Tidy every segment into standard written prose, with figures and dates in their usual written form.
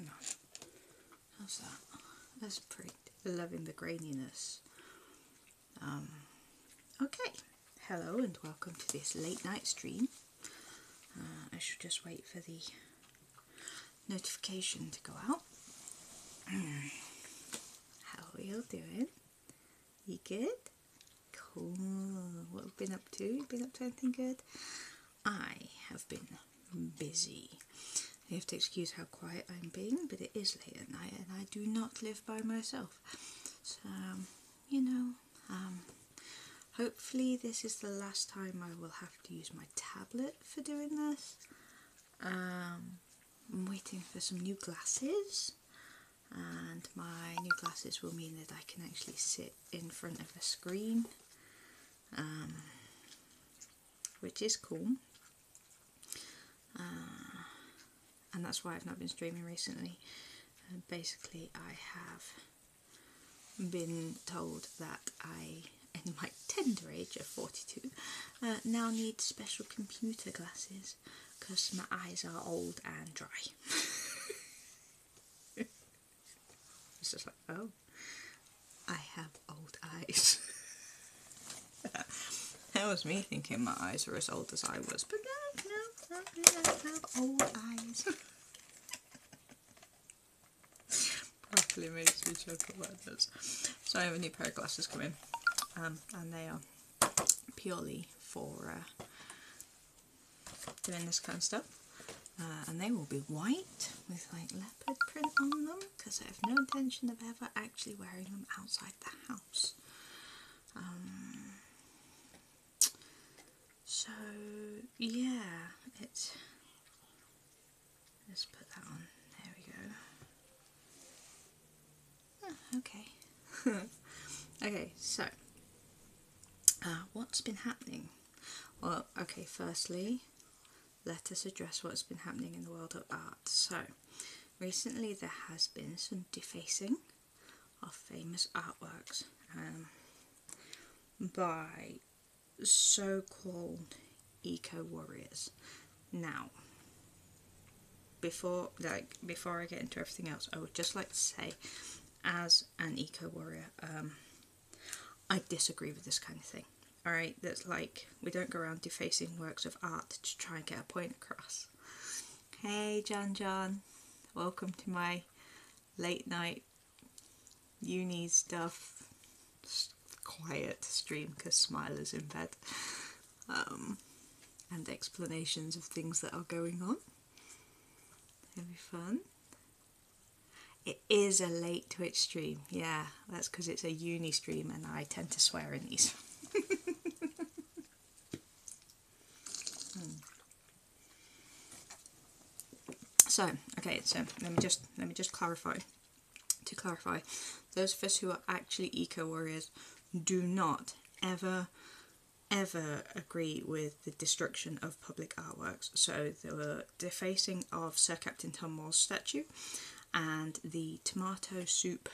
hang on. How's that? That's pretty. Loving the graininess. Okay. Hello and welcome to this late night stream. I should just wait for the notification to go out. How are you doing? You good? Cool. What have you been up to? You been up to anything good? I have been busy. You have to excuse how quiet I'm being, but it is late at night and I do not live by myself. So, you know, hopefully this is the last time I will have to use my tablet for doing this. I'm waiting for some new glasses, and my new glasses will mean that I can actually sit in front of a screen, which is cool. And that's why I've not been streaming recently. Basically, I have been told that I, in my tender age of 42, now need special computer glasses because my eyes are old and dry. It's just like, oh, I have old eyes. That was me thinking my eyes were as old as I was, but no, I have old eyes. Properly makes me chuckle about this. So I have a new pair of glasses coming, and they are purely for doing this kind of stuff. And they will be white with like leopard print on them because I have no intention of ever actually wearing them outside the house. So yeah, it's, let's put that on, there we go. Oh, okay. Okay, so what's been happening? Well, okay, firstly, let us address what's been happening in the world of art. So, recently there has been some defacing of famous artworks by so-called eco-warriors. Now, before I get into everything else, I would just like to say, as an eco-warrior, I disagree with this kind of thing. Alright, that's like, we don't go around defacing works of art to try and get a point across. Hey John, welcome to my late night uni stuff, quiet stream because Smiler's in bed, and explanations of things that are going on. It'll be fun. It is a late Twitch stream, yeah, that's because it's a uni stream and I tend to swear in these. So, okay, so let me just clarify. To clarify, those of us who are actually eco-warriors do not ever agree with the destruction of public artworks. So the defacing of Sir Captain Tumwall's statue and the tomato soup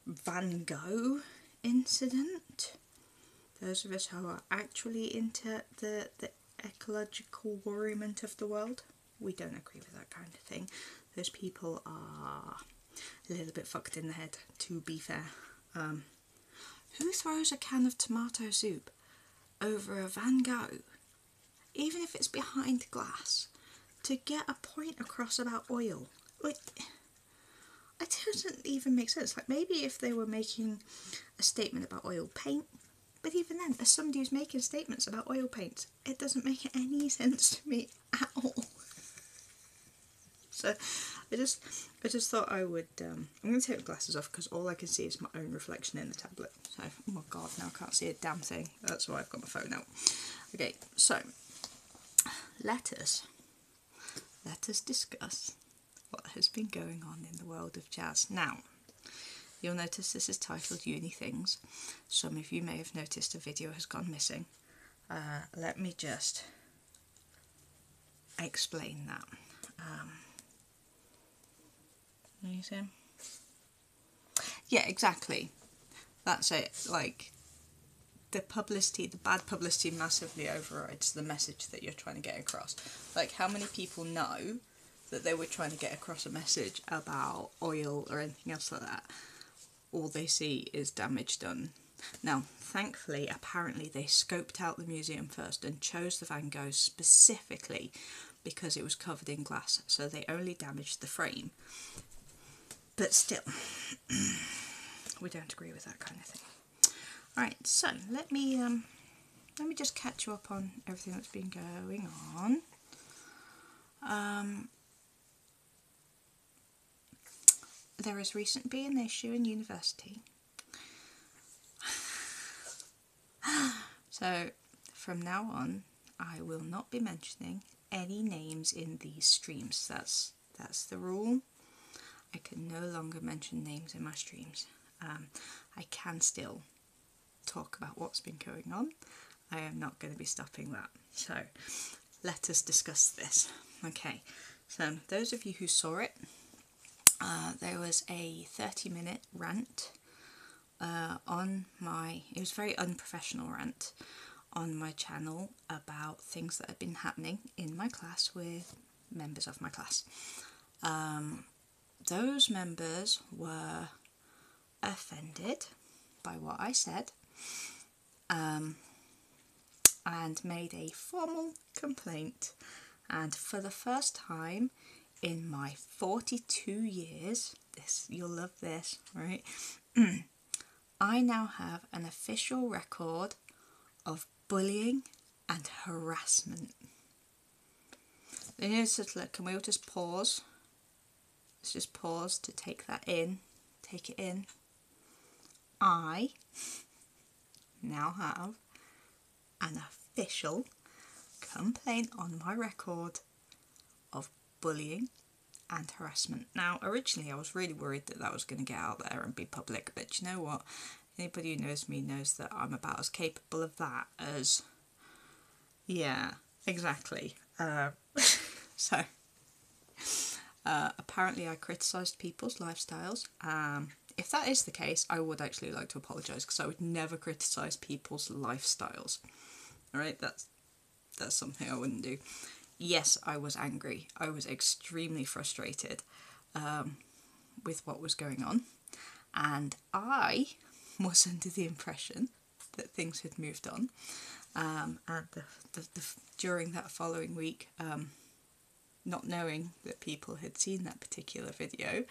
Van Gogh incident. Those of us who are actually into the ecological worriment of the world, we don't agree with that kind of thing. Those people are a little bit fucked in the head, to be fair. Who throws a can of tomato soup over a Van Gogh, even if it's behind glass, to get a point across about oil? Like, it doesn't even make sense. Like, maybe if they were making a statement about oil paint, but even then, as somebody who's making statements about oil paints, it doesn't make any sense to me at all. So I just thought I would, I'm going to take the glasses off because all I can see is my own reflection in the tablet. So, oh my god, now I can't see a damn thing. That's why I've got my phone out. Okay, so let us discuss what has been going on in the world of jazz. Now, you'll notice this is titled Uni Things. Some of you may have noticed a video has gone missing. Let me just explain that. You see? Yeah, exactly. That's it. Like, the publicity, the bad publicity massively overrides the message that you're trying to get across. Like, how many people know that they were trying to get across a message about oil or anything else like that, all they see is damage done. Now, thankfully, apparently they scoped out the museum first and chose the Van Gogh specifically because it was covered in glass, so they only damaged the frame. But still, we don't agree with that kind of thing. Alright, so let me just catch you up on everything that's been going on. There has recently been an issue in university. So from now on, I will not be mentioning any names in these streams. That's the rule. I can no longer mention names in my streams. I can still talk about what's been going on. I am not going to be stopping that. So let us discuss this. Okay, so those of you who saw it, there was a 30-minute rant on my, it was a very unprofessional rant on my channel about things that had been happening in my class with members of my class. Those members were offended by what I said and made a formal complaint, and for the first time in my 42 years, you'll love this, right? I now have an official record of bullying and harassment. Can we all just pause? Let's just pause to take that in. Take it in. I now have an official complaint on my record of bullying and harassment. Now, originally I was really worried that that was going to get out there and be public, but you know what? Anybody who knows me knows that I'm about as capable of that as... Yeah, exactly. So, apparently I criticised people's lifestyles. If that is the case, I would actually like to apologise, because I would never criticise people's lifestyles. Alright, that's something I wouldn't do. Yes, I was angry. I was extremely frustrated with what was going on, and I was under the impression that things had moved on. And during that following week, not knowing that people had seen that particular video,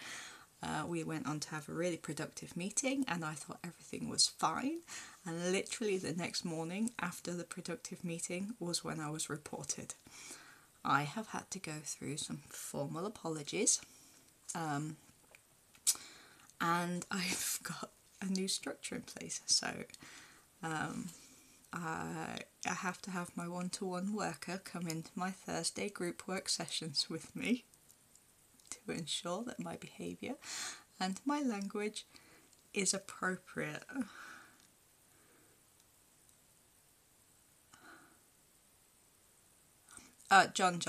we went on to have a really productive meeting, and I thought everything was fine. And literally the next morning after the productive meeting was when I was reported. I have had to go through some formal apologies, and I've got a new structure in place. So I have to have my one-to-one worker come into my Thursday group work sessions with me to ensure that my behaviour and my language is appropriate. John,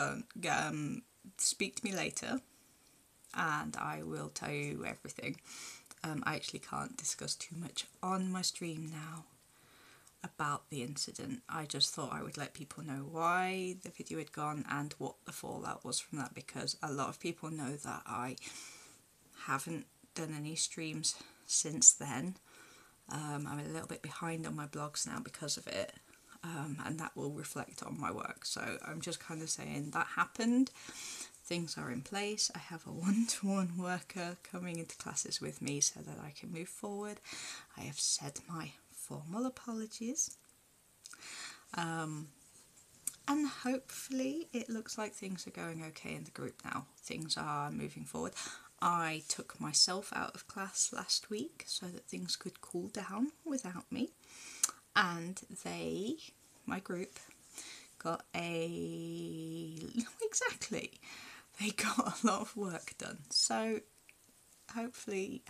speak to me later and I will tell you everything. I actually can't discuss too much on my stream now about the incident. I just thought I would let people know why the video had gone and what the fallout was from that, because a lot of people know that I haven't done any streams since then. I'm a little bit behind on my blogs now because of it, and that will reflect on my work. So I'm just kind of saying that happened. Things are in place. I have a one-to-one worker coming into classes with me so that I can move forward. I have said my formal apologies, and hopefully it looks like things are going okay in the group now. Things are moving forward. I took myself out of class last week so that things could cool down without me, and my group, got they got a lot of work done. So hopefully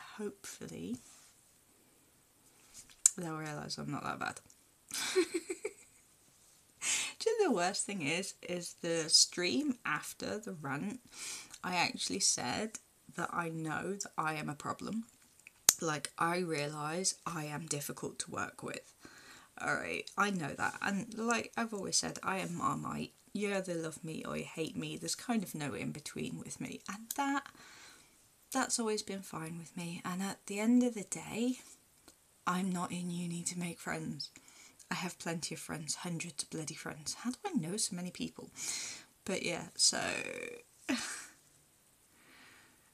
they'll realise I'm not that bad. Do you know the worst thing is the stream after the rant, I actually said that I know that I am a problem. Like, I realise I am difficult to work with. Alright, I know that. And like I've always said, I am Marmite. you either love me or you hate me. There's kind of no in between with me, and that's always been fine with me. And at the end of the day, I'm not in uni to make friends. I have plenty of friends, hundreds of bloody friends. How do I know so many people? But yeah, so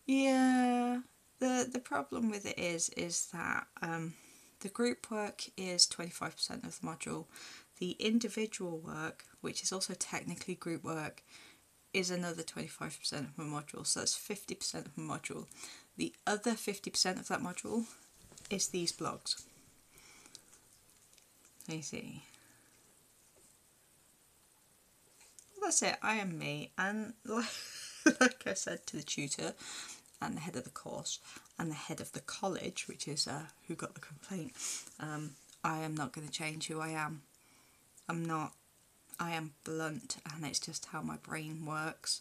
yeah, the problem with it is that the group work is 25% of the module. The individual work, which is also technically group work, is another 25% of my module, so that's 50% of my module. The other 50% of that module is these blogs. You see. Well, that's it, I am me, and like I said to the tutor and the head of the course and the head of the college, which is who got the complaint, I am not going to change who I am. I am blunt, and it's just how my brain works,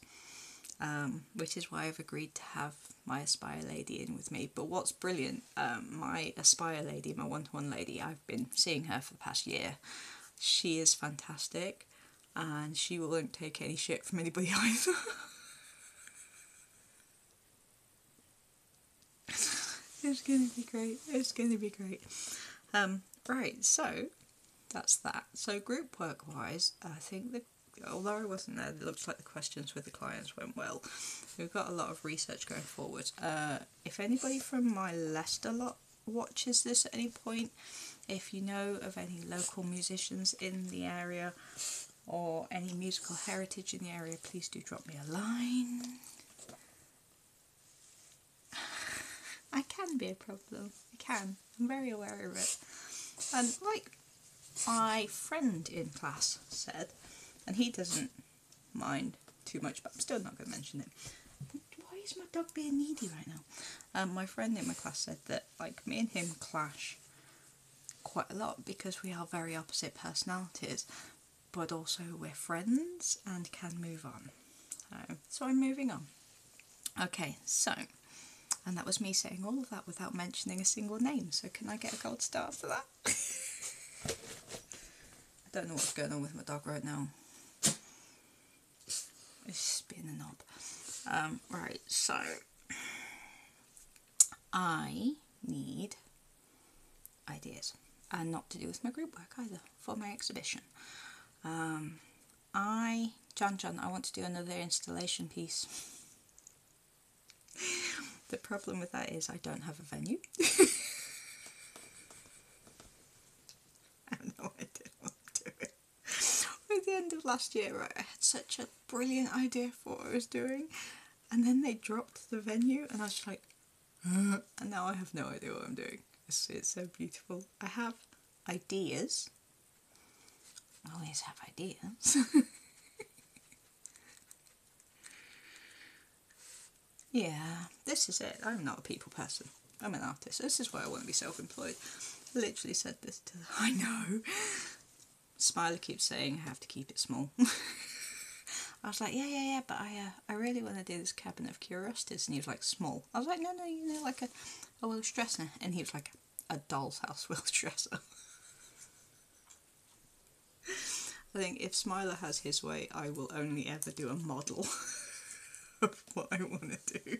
which is why I've agreed to have my Aspire lady in with me. But what's brilliant, my Aspire lady, my one-to-one lady, I've been seeing her for the past year. She is fantastic, and she won't take any shit from anybody either. It's going to be great. It's going to be great. Right, so that's that. So group work wise, I think that although I wasn't there, it looks like the questions with the clients went well. We've got a lot of research going forward. If anybody from my Leicester lot watches this at any point, if you know of any local musicians in the area or any musical heritage in the area, please do drop me a line. I can be a problem. I can. I'm very aware of it. And like my friend in class said, and he doesn't mind too much, but I'm still not going to mention it. Why is my dog being needy right now? My friend in my class said that like me and him clash quite a lot because we are very opposite personalities, but also we're friends and can move on. So I'm moving on. Okay, so, and that was me saying all of that without mentioning a single name, so can I get a gold star for that? I don't know what's going on with my dog right now. It's just being a knob. Right, so I need ideas, and not to do with my group work either, for my exhibition. John, I want to do another installation piece. The problem with that is I don't have a venue. I have no idea what I'm doing. At the end of last year, right, I had such a brilliant idea for what I was doing, and then they dropped the venue, and I was just like, and now I have no idea what I'm doing. It's so beautiful. I have ideas. I always have ideas. Yeah, this is it. I'm not a people person. I'm an artist. This is why I want to be self-employed. I literally said this to her. I know. Smiler keeps saying I have to keep it small. I was like, yeah, but I really want to do this cabinet of curiosities. And he was like, small. I was like, no, you know, like a Willis dresser. And he was like, a doll's house Willis dresser. I think if Smiler has his way, I will only ever do a model of what I want to do.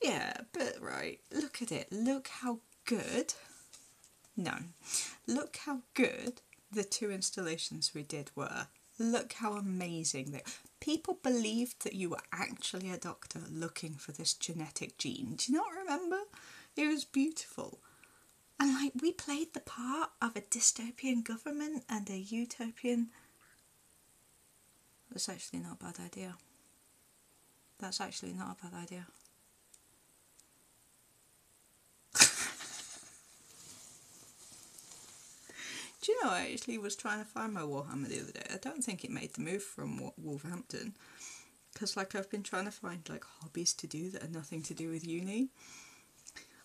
Yeah, but right, look at it. Look how good. No. Look how good the two installations we did were. Look how amazing they. People believed that you were actually a doctor looking for this genetic gene. Do you not remember? It was beautiful. And like, we played the part of a dystopian government and a utopian. That's actually not a bad idea. That's actually not a bad idea. Do you know, I actually was trying to find my Warhammer the other day. I don't think it made the move from Wolverhampton. Because, like, I've been trying to find, like, hobbies to do that are nothing to do with uni.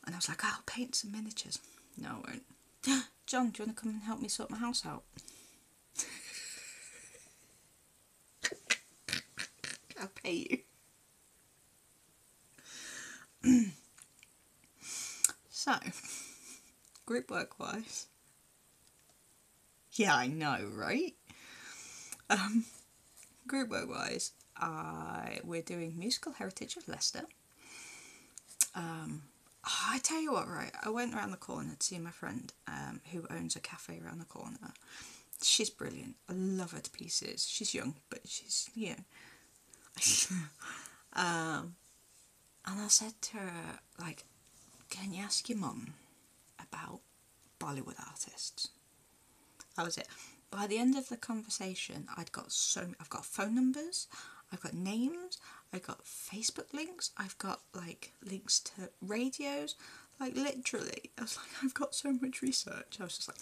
And I was like, I'll paint some miniatures. No, I won't. John, do you want to come and help me sort my house out? I'll pay you. So, group work-wise, Yeah, I know, right? Group work wise, we're doing Musical Heritage of Leicester. I tell you what, right? I went around the corner to see my friend who owns a cafe around the corner. She's brilliant. I love her to pieces. She's young, but she's, you know. And I said to her, like, can you ask your mum about Bollywood artists? That was it. By the end of the conversation, I've got phone numbers, I've got names, I've got Facebook links, I've got like links to radios, like literally, I was like, I've got so much research. I was just like,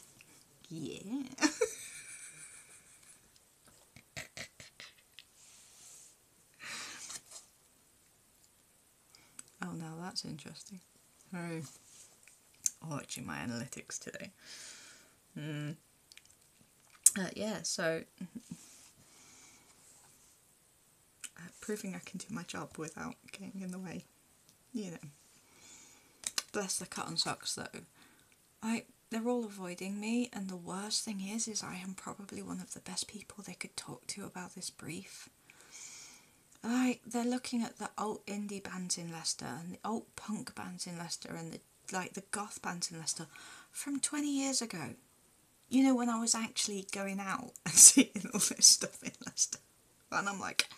yeah. Oh, now that's interesting. Oh, watching my analytics today. Yeah, so proving I can do my job without getting in the way, you know. Bless the cotton socks though. They're all avoiding me, and the worst thing is I am probably one of the best people they could talk to about this brief. Like, they're looking at the alt indie bands in Leicester and the alt punk bands in Leicester and the goth bands in Leicester from 20 years ago. You know, when I was actually going out and seeing all this stuff in Leicester. And I'm like,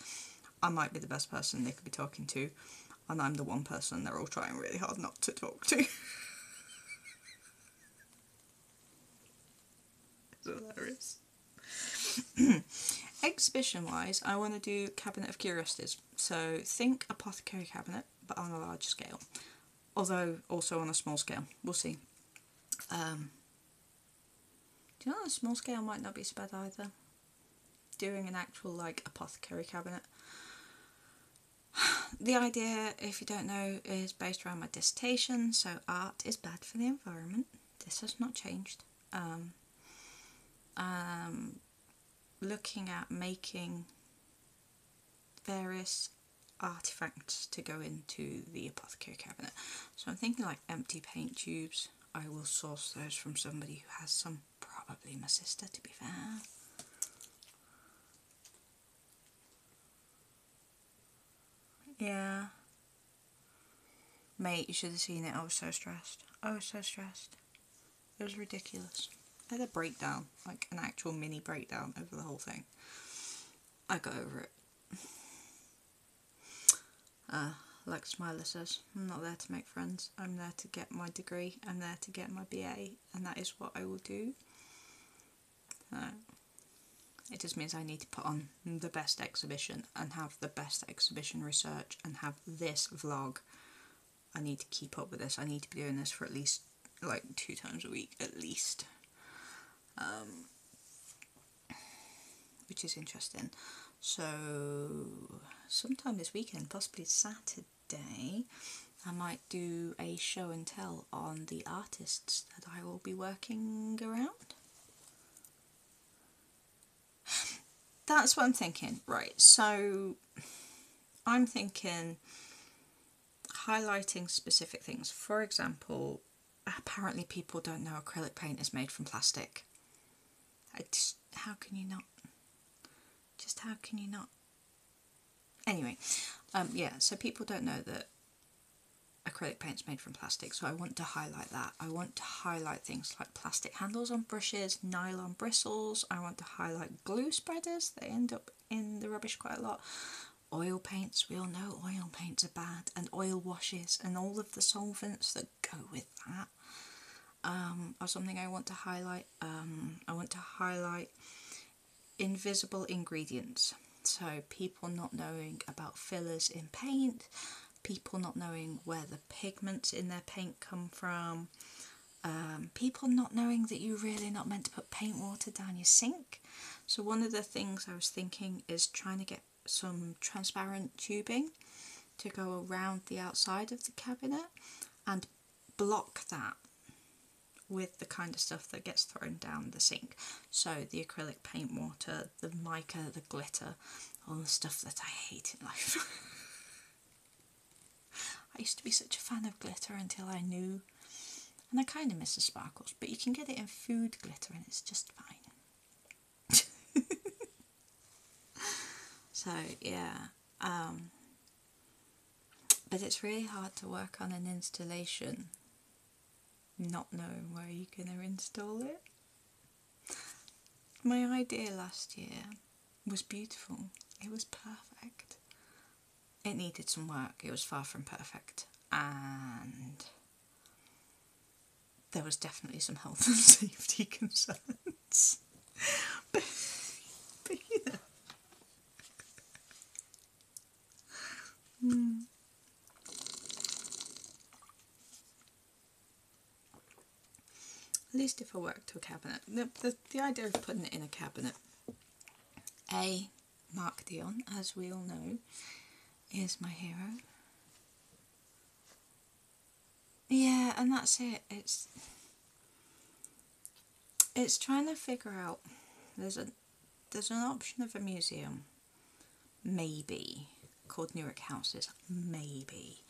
I might be the best person they could be talking to, and I'm the one person they're all trying really hard not to talk to. It's hilarious. Exhibition wise, I want to do Cabinet of Curiosities. So think Apothecary Cabinet, but on a large scale. Although also on a small scale. We'll see. Do you know, on a small scale might not be so bad either. Doing an actual, like, Apothecary Cabinet. The idea, if you don't know, is based around my dissertation, so art is bad for the environment. This has not changed. Looking at making various artifacts to go into the Apothecary Cabinet. So I'm thinking like empty paint tubes. I will source those from somebody who has some, probably my sister, to be fair. Yeah. Mate, you should have seen it. I was so stressed. I was so stressed. It was ridiculous. I had a breakdown, like an actual mini breakdown over the whole thing. I got over it. Like Smiler says, I'm not there to make friends. I'm there to get my degree. I'm there to get my BA, and that is what I will do. It just means I need to put on the best exhibition and have the best exhibition research and have this vlog. I need to keep up with this. I need to be doing this for at least like 2 times a week at least. Which is interesting. So sometime this weekend, possibly Saturday, I might do a show and tell on the artists that I will be working around. That's what I'm thinking. Right, so I'm thinking highlighting specific things. For example, apparently people don't know acrylic paint is made from plastic. How can you not? Just how can you not? Anyway, yeah, so people don't know that acrylic paint's made from plastic, so I want to highlight that. I want to highlight things like plastic handles on brushes, nylon bristles. I want to highlight glue spreaders. They end up in the rubbish quite a lot. Oil paints, we all know oil paints are bad, and oil washes and all of the solvents that go with that are something I want to highlight. I want to highlight invisible ingredients. So people not knowing about fillers in paint, people not knowing where the pigments in their paint come from, people not knowing that you're really not meant to put paint water down your sink. So one of the things I was thinking is trying to get some transparent tubing to go around the outside of the cabinet and block that with the kind of stuff that gets thrown down the sink. So the acrylic paint water, the mica, the glitter, all the stuff that I hate in life. I used to be such a fan of glitter until I knew, and I kind of miss the sparkles, but you can get it in food glitter and it's just fine. So yeah, but it's really hard to work on an installation not knowing where you're going to install it. My idea last year was beautiful. It was perfect. It needed some work. It was far from perfect. And there was definitely some health and safety concerns. but you know. At least if I work to a cabinet. The idea of putting it in a cabinet. Mark Dion, as we all know, is my hero. Yeah, and that's it. It's trying to figure out. There's an option of a museum, maybe, called Newark Houses, maybe.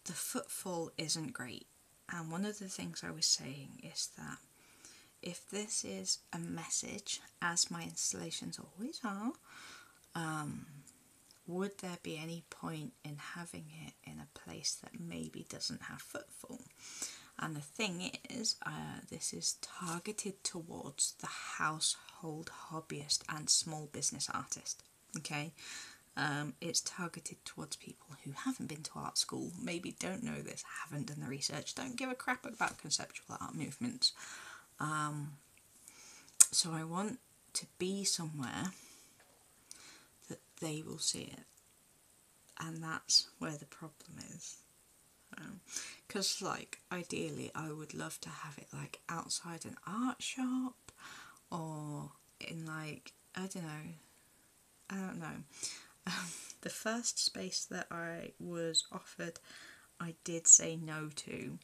The footfall isn't great, and one of the things I was saying is that if this is a message, as my installations always are, would there be any point in having it in a place that maybe doesn't have footfall? And the thing is, this is targeted towards the household hobbyist and small business artist, okay? It's targeted towards people who haven't been to art school, maybe don't know this, haven't done the research, don't give a crap about conceptual art movements. So I want to be somewhere that they will see it. And that's where the problem is. Because, ideally I would love to have it, outside an art shop or in, I don't know. The first space that I was offered, I did say no to.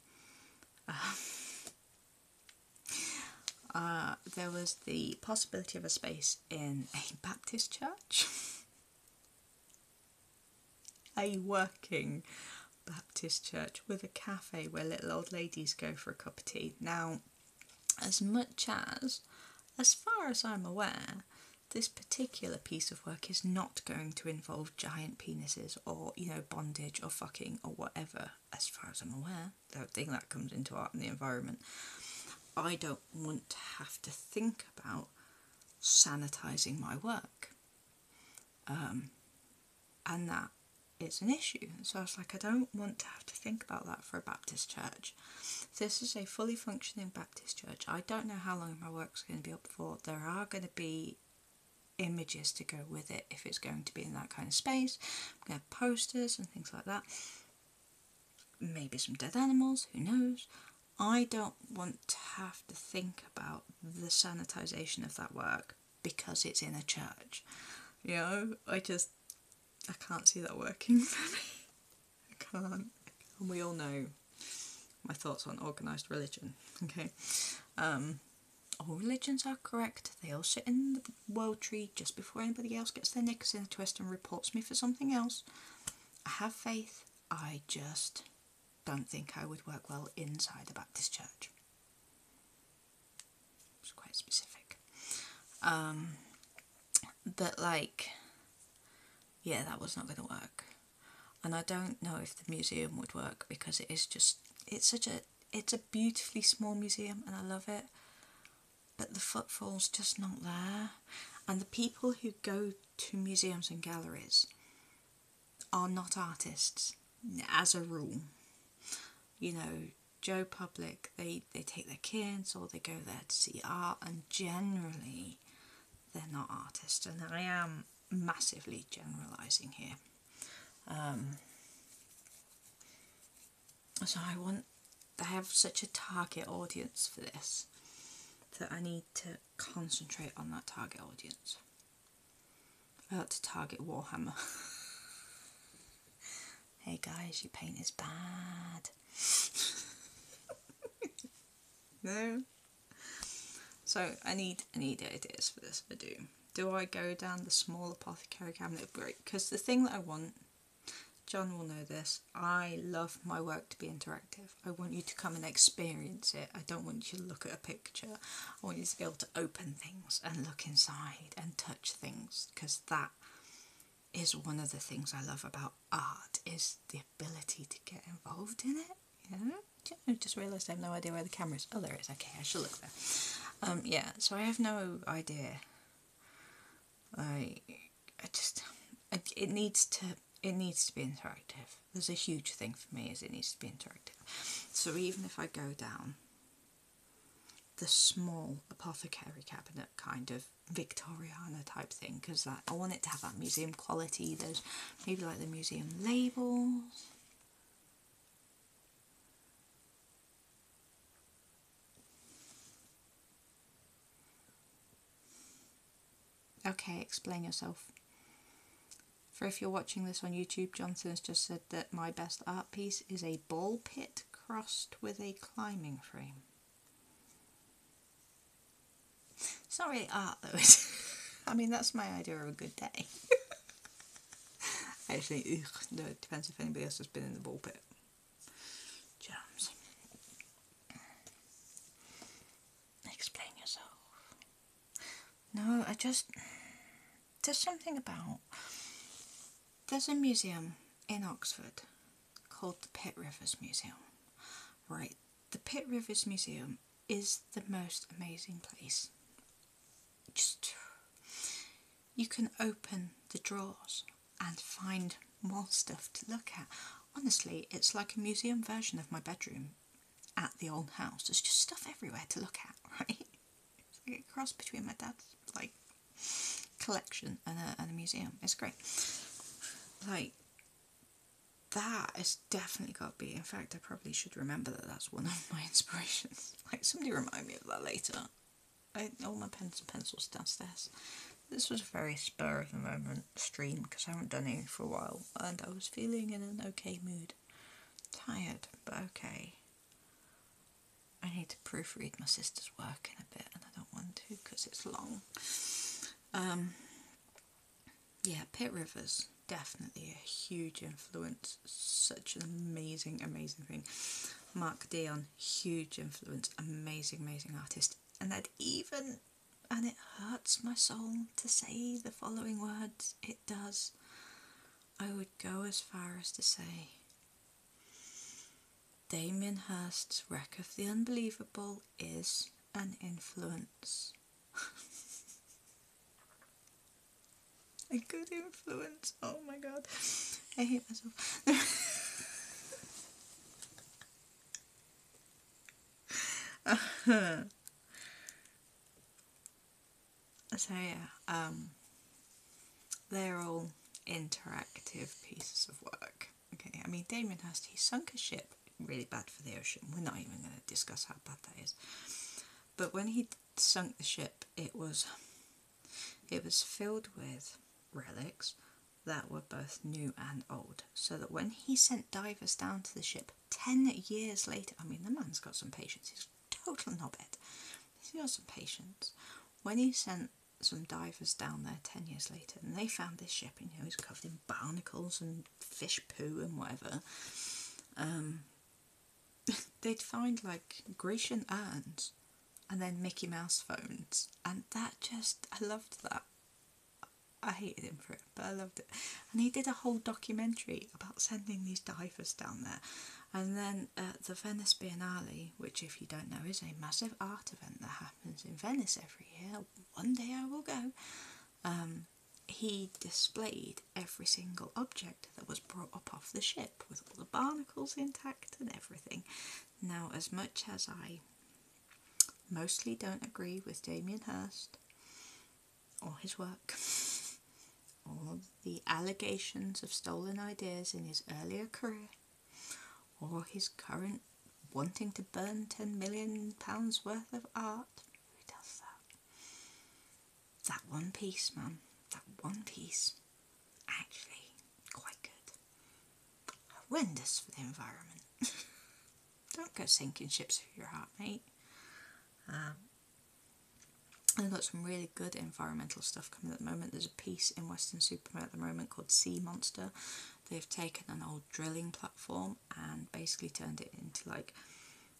There was the possibility of a space in a Baptist church. A working Baptist church with a cafe where little old ladies go for a cup of tea. Now, as far as I'm aware, this particular piece of work is not going to involve giant penises or, bondage or fucking or whatever, as far as I'm aware. I don't think that comes into art and the environment. I don't want to have to think about sanitising my work. And that is an issue. So I was like, I don't want to have to think about that for a Baptist church. This is a fully functioning Baptist church. I don't know how long my work's going to be up for. There are going to be images to go with it if it's going to be in that kind of space. I'm going to have posters and things like that. Maybe some dead animals, who knows. I don't want to have to think about the sanitisation of that work because it's in a church. I can't see that working for me. I can't. And we all know my thoughts on organised religion, okay? All religions are correct. They all sit in the world tree just before anybody else gets their knickers in a twist and reports me for something else. I have faith. I just don't think I would work well inside a Baptist church. It's quite specific. But yeah, that was not going to work. And I don't know if the museum would work because it's a beautifully small museum and I love it. But the footfall's just not there. And the people who go to museums and galleries are not artists, as a rule. Joe Public, they take their kids or they go there to see art, and generally they're not artists. And I am massively generalising here. So I have such a target audience for this that I need to concentrate on that target audience. To target Warhammer. Hey guys, your paint is bad. No. So I need ideas for this. I do. Do I go down the small apothecary cabinet? Great. Because the thing that I want, John will know this, I love my work to be interactive. I want you to come and experience it. I don't want you to look at a picture. I want you to be able to open things and look inside and touch things, because that is one of the things I love about art, is the ability to get involved in it. I just realised I have no idea where the camera is. Oh, there it is. Okay, I shall look there. Yeah, so I have no idea. It needs to be interactive. There's a huge thing for me, is it needs to be interactive. So even if I go down the small apothecary cabinet kind of Victoriana type thing, because I want it to have that museum quality. There's maybe like the museum labels. Okay, explain yourself. For if you're watching this on YouTube, Jonathan has just said that my best art piece is a ball pit crossed with a climbing frame. It's not really art though, is it? I mean, that's my idea of a good day. Actually, no, it depends if anybody else has been in the ball pit. Jams. Explain yourself. No, there's something about... There's a museum in Oxford called the Pitt Rivers Museum. Right, the Pitt Rivers Museum is the most amazing place. Just, you can open the drawers and find more stuff to look at. Honestly, it's like a museum version of my bedroom at the old house. There's just stuff everywhere to look at, right? It's like a cross between my dad's like collection and a museum. It's great. Like, that has definitely got to be. In fact, I probably should remember that that's one of my inspirations. Like, somebody remind me of that later. All my pens and pencils downstairs. This was a very spur of the moment stream because I haven't done anything for a while and I was feeling in an okay mood. Tired, but okay. I need to proofread my sister's work in a bit and I don't want to because it's long. Yeah, Pitt Rivers, definitely a huge influence. Such an amazing, amazing thing. Mark Dion, huge influence, amazing, amazing artist. And that even, and it hurts my soul to say the following words, it does, I would go as far as to say Damien Hirst's Wreck of the Unbelievable is an influence. A good influence. Oh my god. I hate myself. So yeah, they're all interactive pieces of work. Okay, I mean Damien Hirst, he sunk a ship really bad for the ocean. We're not even going to discuss how bad that is. But when he sunk the ship, it was filled with relics that were both new and old, so that when he sent divers down to the ship 10 years later, I mean the man's got some patience, he's a total knobhead, he's got some patience. When he sent some divers down there 10 years later and they found this ship, and you know, it's covered in barnacles and fish poo and whatever, they'd find like Grecian urns and then Mickey Mouse phones, and that just, I loved that. I hated him for it, but I loved it. And he did a whole documentary about sending these divers down there. And then at the Venice Biennale, which if you don't know is a massive art event that happens in Venice every year, one day I will go, he displayed every single object that was brought up off the ship with all the barnacles intact and everything. Now, as much as I mostly don't agree with Damien Hirst or his work, or the allegations of stolen ideas in his earlier career, or his current wanting to burn £10 million worth of art. Who does that? That one piece, man. That one piece. Actually, quite good. Horrendous for the environment. Don't go sinking ships for your art, mate. They've got some really good environmental stuff coming at the moment. There's a piece in Western Supermare at the moment called Sea Monster. They've taken an old drilling platform and basically turned it into like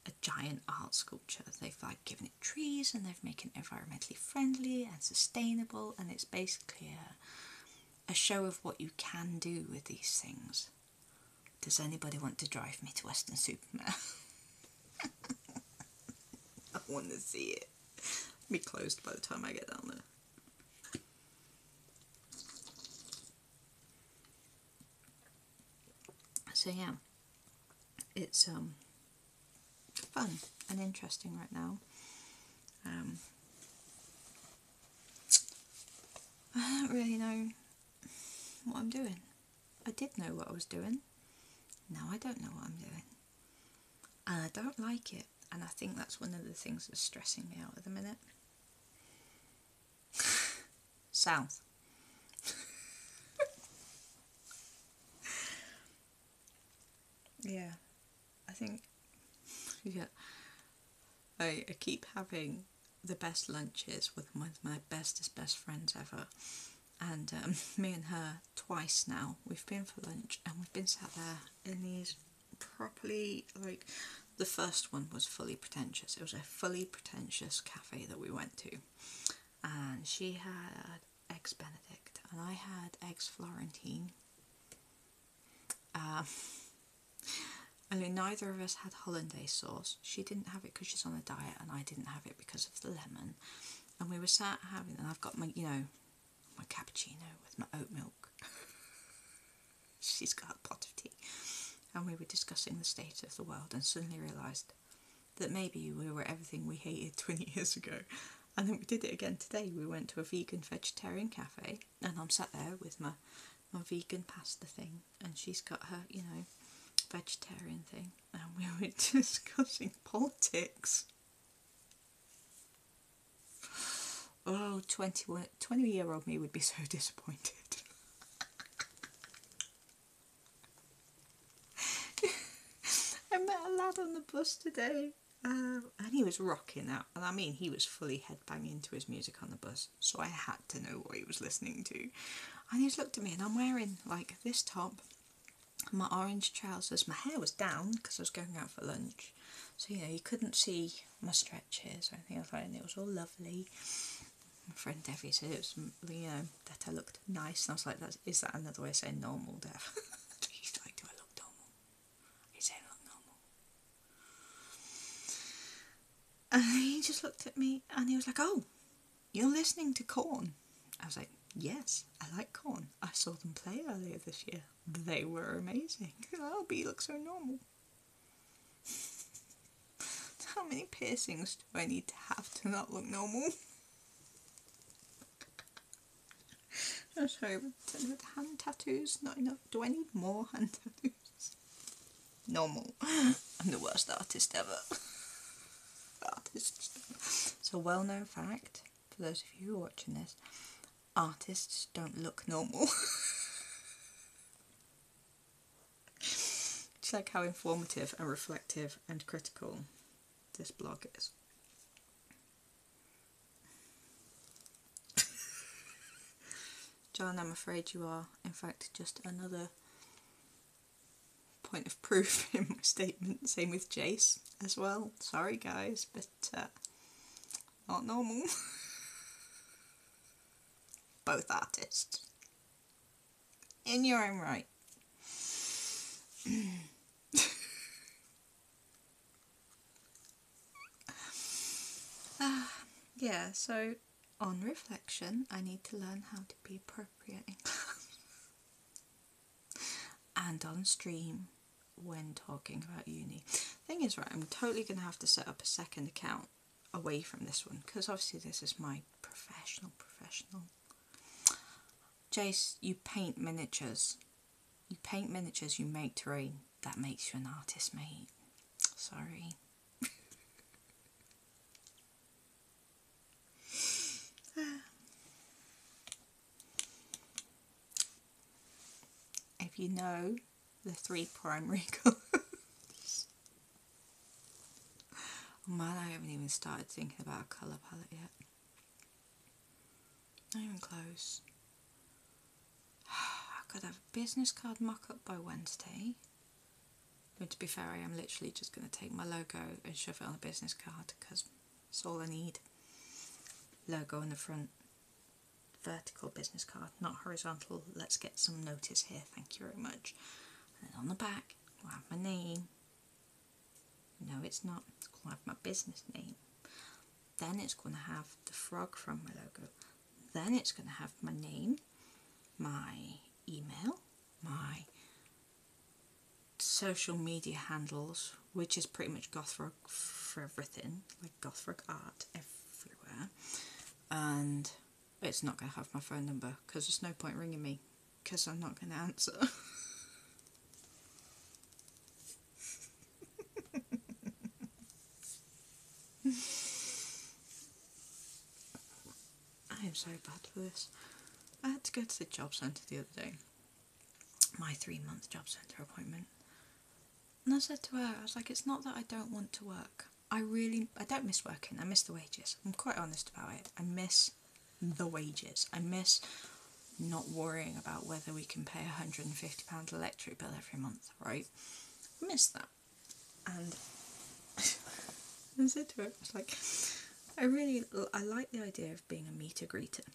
a giant art sculpture. They've like given it trees and they've made it environmentally friendly and sustainable, and it's basically a show of what you can do with these things. Does anybody want to drive me to Weston-super-Mare? I want to see it. It'll be closed by the time I get down there. So yeah, it's fun and interesting right now. I don't really know what I'm doing. I did know what I was doing. Now I don't know what I'm doing. And I don't like it. And I think that's one of the things that's stressing me out at the minute. South. Yeah. I think, yeah. I keep having the best lunches with one of my bestest best friends ever. And me and her twice now, we've been for lunch and we've been sat there in these properly, like, the first one was fully pretentious. It was a fully pretentious cafe that we went to. And she had eggs Benedict and I had eggs Florentine. Only neither of us had hollandaise sauce. She didn't have it because she's on a diet and I didn't have it because of the lemon. And we were sat having, and I've got my, my cappuccino with my oat milk. She's got a pot of tea. And we were discussing the state of the world and suddenly realised that maybe we were everything we hated 20 years ago. And then we did it again today. We went to a vegan vegetarian cafe and I'm sat there with my vegan pasta thing and she's got her, vegetarian thing. And we were discussing politics. Oh, 20-year-old me would be so disappointed. I met a lad on the bus today and he was rocking out. And I mean, he was fully headbanging to his music on the bus. So I had to know what he was listening to. And he's looked at me and I'm wearing like this top, my orange trousers. My hair was down because I was going out for lunch. So, you couldn't see my stretches or anything like that. And it was all lovely. My friend Debbie said it was, that I looked nice. And I was like, is that another way of saying normal, Dev? He's like, do I look normal? He said I look normal. And he just looked at me and he was like, oh, you're listening to Korn. I was like, yes, I like Korn. I saw them play earlier this year. They were amazing. Oh, but you look so normal. How many piercings do I need to have to not look normal? I'm sorry, with hand tattoos, not enough. Do I need more hand tattoos? Normal. I'm the worst artist ever. So, well-known fact, for those of you who are watching this, artists don't look normal. It's like how informative and reflective and critical this blog is. John, I'm afraid you are, in fact, just another point of proof in my statement. Same with Jace as well. Sorry guys, but not normal. Both artists. In your own right. Yeah, so on reflection, I need to learn how to be appropriate in class. And on stream when talking about uni. Thing is, right, I'm totally going to have to set up a second account away from this one, because obviously this is my professional. Jace, you paint miniatures. You make terrain. That makes you an artist, mate. Sorry. If you know the 3 primary colours. Oh man, I haven't even started thinking about a colour palette yet. Not even close. I've got to have a business card mock-up by Wednesday. But to be fair, I am literally just going to take my logo and shove it on a business card because that's all I need. Logo on the front. vertical business card, not horizontal. Let's get some notice here, thank you very much. And then on the back, we'll have my name. No, it's not. It's going to have my business name. Then it's going to have the frog from my logo. Then it's going to have my name, my email, my social media handles, which is pretty much Gothfrog for everything, like Gothfrog art everywhere. And it's not going to have my phone number because there's no point ringing me because I'm not going to answer. I am so bad for this. I had to go to the job centre the other day, my 3-month job centre appointment, and I said to her, I was like, it's not that I don't want to work. I don't miss working. I miss the wages. I'm quite honest about it. I miss the wages. I miss not worrying about whether we can pay £150 electric bill every month, right? I miss that. And I said to her, I was like, I like the idea of being a meter greeter.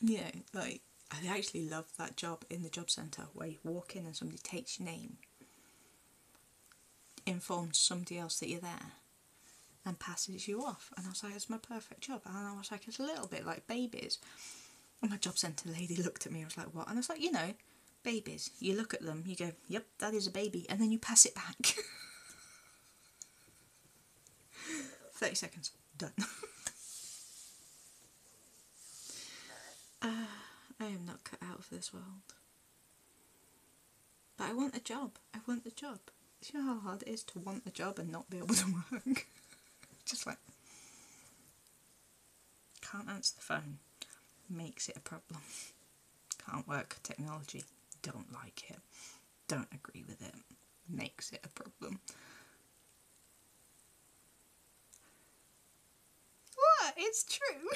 You know, like, I actually love that job in the job centre where you walk in and somebody takes your name, informs somebody else that you're there, and passes you off. And I was like, it's my perfect job. And I was like, it's a little bit like babies. And my job centre lady looked at me and was like, what? And I was like, you know, babies. You look at them, you go, yep, that is a baby. And then you pass it back. 30 seconds. Done. I am not cut out for this world. But I want a job. I want the job. You know how hard it is to want a job and not be able to work? Just like, can't answer the phone. Makes it a problem. Can't work technology. Don't like it. Don't agree with it. Makes it a problem. What? It's true.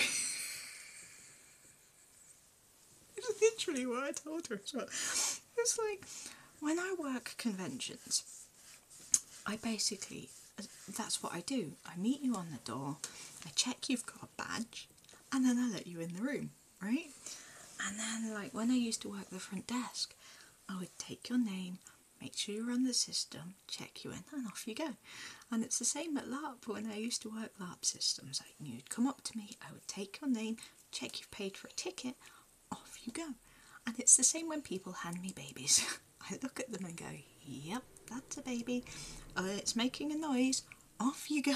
It's literally what I told her as well. It's like, when I work conventions, I basically, that's what I do. I meet you on the door, I check you've got a badge, and then I let you in the room, right? And then, like, when I used to work the front desk, I would take your name, make sure you're on the system, check you in, and off you go. And it's the same at LARP. When I used to work LARP systems, you'd come up to me, I would take your name, check you've paid for a ticket, off you go. And it's the same when people hand me babies. I look at them and go, yep, that's a baby. It's making a noise, off you go.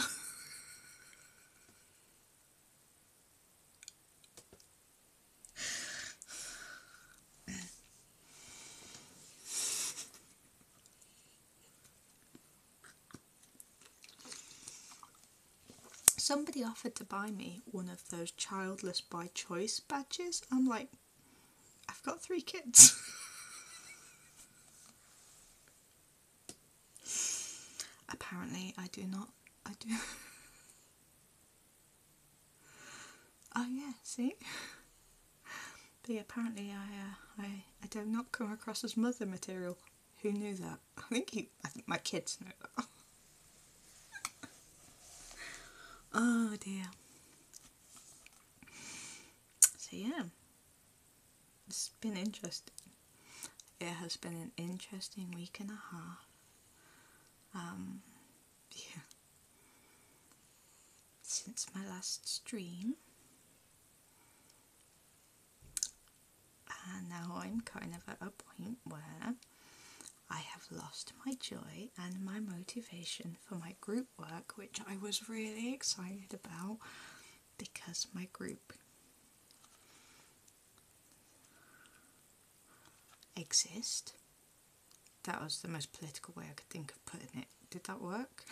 Somebody offered to buy me one of those childless by choice badges. I'm like, I've got 3 kids. Apparently I do not. I do. Oh yeah, see? But yeah, apparently I do not come across as mother material. Who knew that? I think my kids know that. Oh dear. So yeah, it's been interesting. It has been an interesting week and a half. Yeah. Since my last stream. And now I'm kind of at a point where I have lost my joy and my motivation for my group work, which I was really excited about because my group exist. That was the most political way I could think of putting it. Did that work?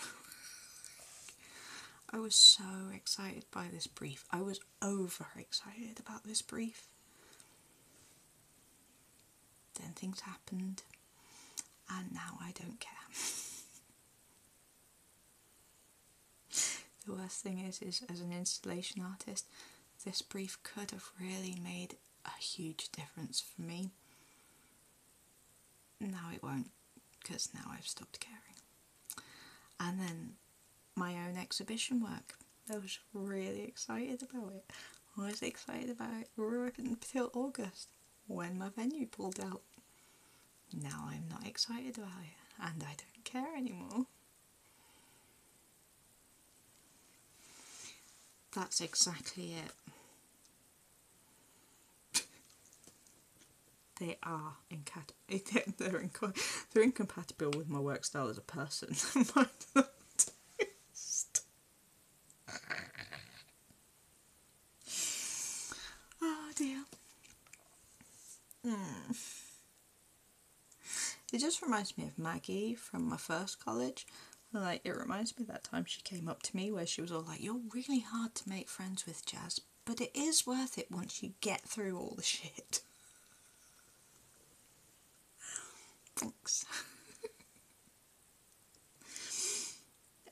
I was so excited by this brief. I was over excited about this brief. Then things happened, and now I don't care. The worst thing is as an installation artist, this brief could have really made a huge difference for me. Now it won't, because now I've stopped caring. And then my own exhibition work, I was really excited about it. I was excited about it right until August, when my venue pulled out. Now I'm not excited about it, and I don't care anymore. That's exactly it. They are they're incompatible with my work style as a person. Oh dear. It just reminds me of Maggie from my first college. Like, it reminds me of that time she came up to me where she was all like, "You're really hard to make friends with, Jazz, but it is worth it once you get through all the shit." Thanks.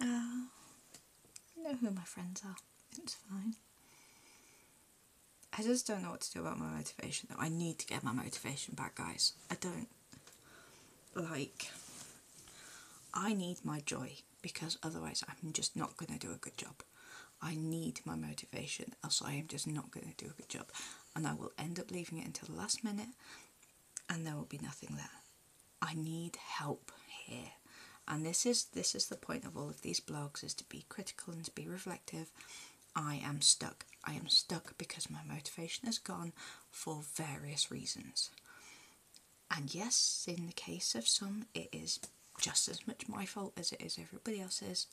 I know who my friends are. It's fine. I just don't know what to do about my motivation though. I need to get my motivation back, guys. I need my joy, because otherwise I'm just not going to do a good job. I need my motivation, else I am just not going to do a good job. And I will end up leaving it until the last minute, and there will be nothing there. I need help here. And this is the point of all of these blogs, is to be critical and to be reflective. I am stuck. I am stuck because my motivation is gone for various reasons. And yes, in the case of some, it is just as much my fault as it is everybody else's.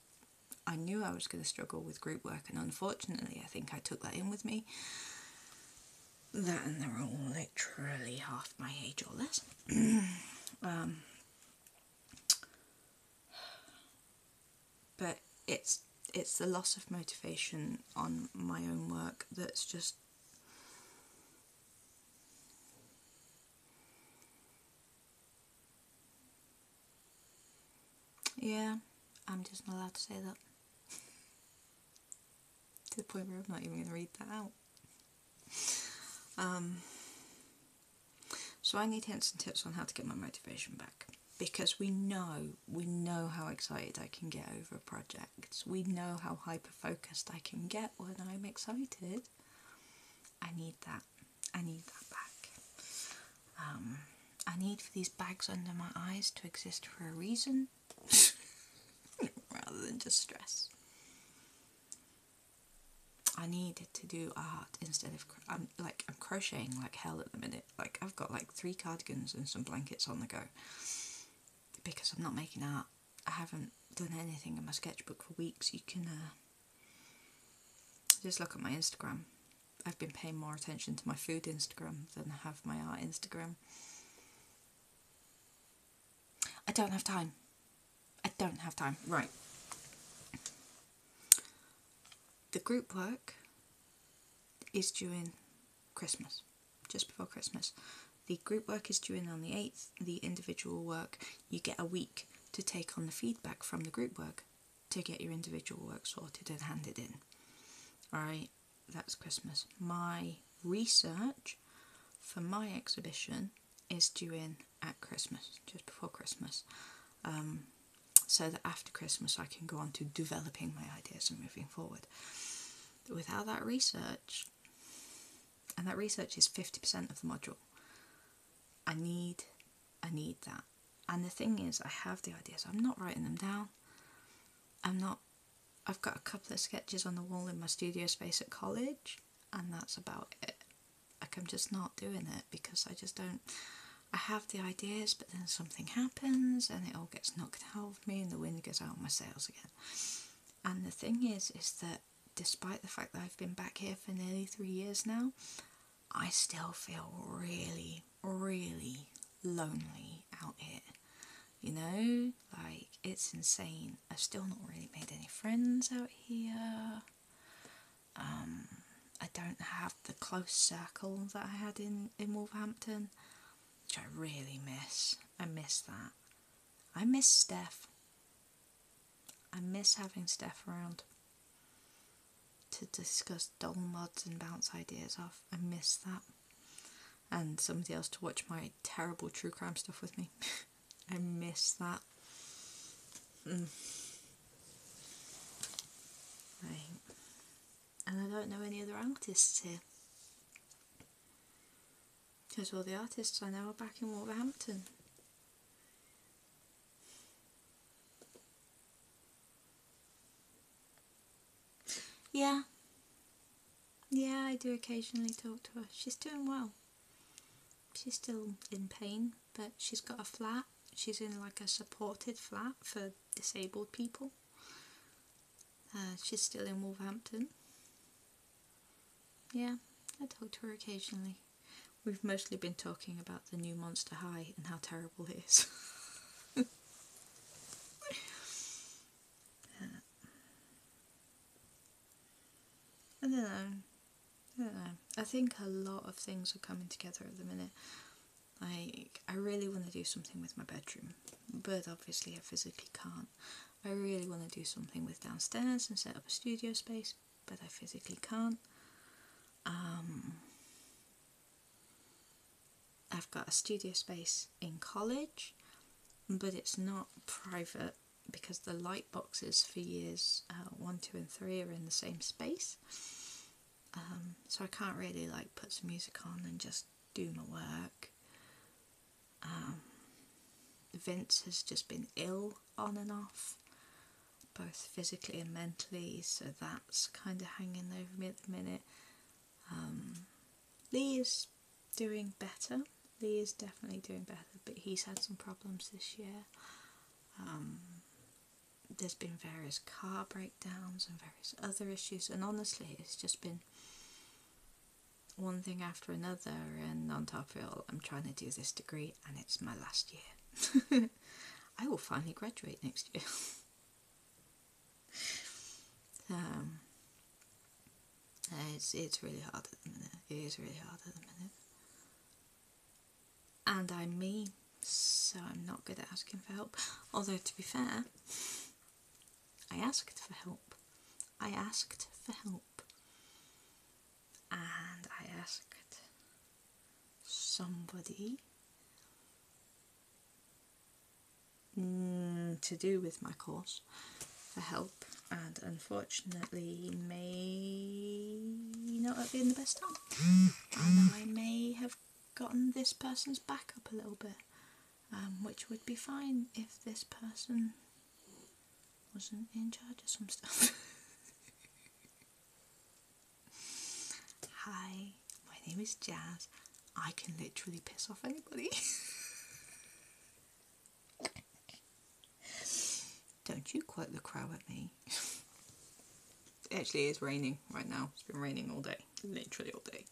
I knew I was going to struggle with group work, and unfortunately I think I took that in with me. That and they're all literally half my age or less. But it's the loss of motivation on my own work that's just... Yeah, I'm just not allowed to say that. To the point where I'm not even going to read that out. So I need hints and tips on how to get my motivation back. Because we know how excited I can get over projects. We know how hyper-focused I can get when I'm excited. I need that. I need that back. I need for these bags under my eyes to exist for a reason, rather than just stress. I need to do art instead of... I'm crocheting like hell at the minute. Like, I've got like 3 cardigans and some blankets on the go. Because I'm not making art. I haven't done anything in my sketchbook for weeks. You can just look at my Instagram. I've been paying more attention to my food Instagram than I have my art Instagram. I don't have time. I don't have time. Right. The group work is due in Christmas, just before Christmas. The group work is due in on the 8th. The individual work, you get a week to take on the feedback from the group work to get your individual work sorted and handed in. Alright, that's Christmas. My research for my exhibition is due in at Christmas, just before Christmas. So that after Christmas I can go on to developing my ideas and moving forward. Without that research, and that research is 50% of the module, I need that. And the thing is, I have the ideas. I'm not writing them down. I've got a couple of sketches on the wall in my studio space at college, and that's about it. Like, I'm just not doing it because I just don't... I have the ideas, but then something happens and it all gets knocked out of me and the wind goes out of my sails again. And the thing is that despite the fact that I've been back here for nearly 3 years now, I still feel really, really lonely out here. You know, like, it's insane. I've still not really made any friends out here. I don't have the close circle that I had in Wolverhampton, which I really miss. I miss that. I miss Steph. I miss having Steph around to discuss doll mods and bounce ideas off. I miss that. And somebody else to watch my terrible true crime stuff with me. I miss that. Right. And I don't know any other artists here. Because all the artists I know are back in Wolverhampton. Yeah. Yeah, I do occasionally talk to her. She's doing well. She's still in pain, but she's got a flat. She's in like a supported flat for disabled people. She's still in Wolverhampton. Yeah, I talk to her occasionally. We've mostly been talking about the new Monster High and how terrible it is. I don't know. I think a lot of things are coming together at the minute. Like, I really want to do something with my bedroom, but obviously I physically can't. I really want to do something with downstairs and set up a studio space, but I physically can't. I've got a studio space in college, but it's not private because the light boxes for years 1, 2 and 3 are in the same space. So I can't really like put some music on and just do my work. Vince has just been ill on and off, both physically and mentally, so that's kind of hanging over me at the minute. Lee is doing better. Lee is definitely doing better, but he's had some problems this year. There's been various car breakdowns and various other issues, and honestly it's just been one thing after another, and on top of it all, I'm trying to do this degree and it's my last year. I will finally graduate next year. It's really hard at the minute. It is really hard at the minute. And I'm me, so I'm not good at asking for help. Although, to be fair, I asked for help. I asked for help. And I asked somebody to do with my course for help, and unfortunately may not have been the best time. And I may have gotten this person's back up a little bit, which would be fine if this person wasn't in charge of some stuff. Hi, my name is Jazz. I can literally piss off anybody. Don't you quote the crow at me. It actually is raining right now. It's been raining all day. Literally all day.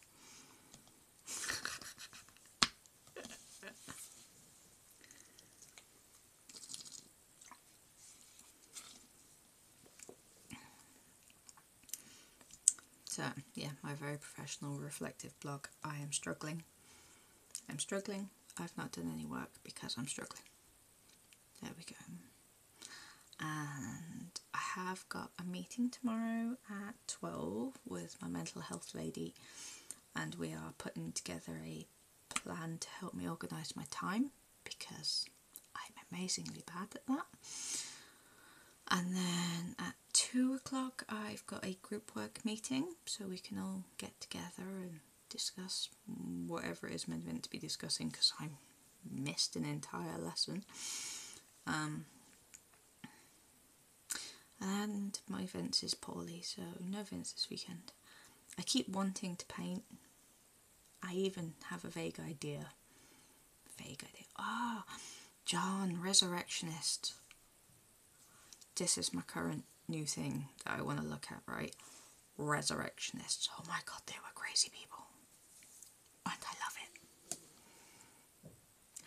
So, yeah, my very professional, reflective blog. I am struggling. I'm struggling. I've not done any work because I'm struggling. There we go. And I have got a meeting tomorrow at 12 with my mental health lady, and we are putting together a plan to help me organise my time because I'm amazingly bad at that. And then at 2 o'clock I've got a group work meeting, so we can all get together and discuss whatever it is meant to be discussing, because I missed an entire lesson. And my Vince is poorly, so no Vince this weekend. I keep wanting to paint. I even have a vague idea. Ah, John, Resurrectionist. This is my current new thing that I want to look at, right? Resurrectionists. Oh my god, they were crazy people. And I love it.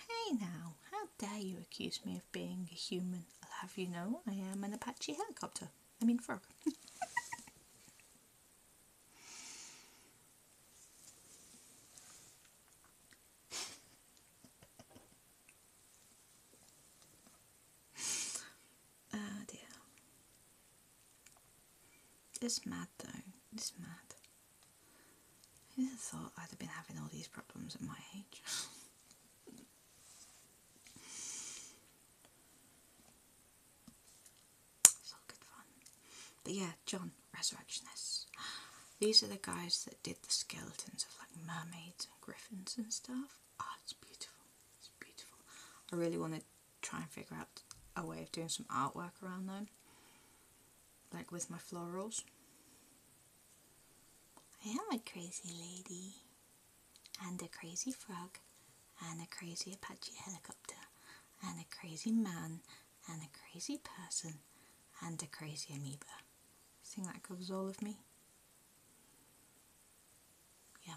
Hey now, how dare you accuse me of being a human? I'll have you know I am an Apache helicopter. I mean frog. Oh dear. It's mad though. It's mad. Who'd have thought I'd have been having all these problems at my age? It's all good fun. But yeah, John, Resurrectionists. These are the guys that did the skeletons of like mermaids and griffins and stuff. Oh, it's beautiful. It's beautiful. I really want to try and figure out a way of doing some artwork around them, like with my florals. I am a crazy lady, and a crazy frog, and a crazy Apache helicopter, and a crazy man, and a crazy person, and a crazy amoeba. I think that covers all of me. Yeah.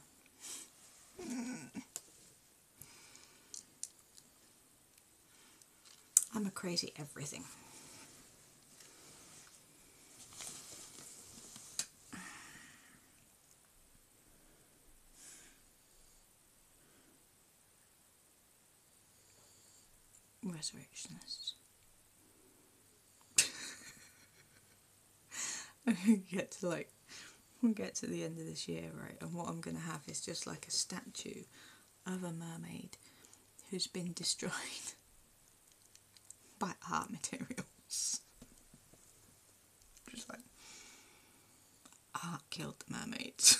I'm a crazy everything. Resurrectionists. We'll get to the end of this year, right, and what I'm going to have is just like a statue of a mermaid who's been destroyed by art materials. Just like, art killed the mermaids.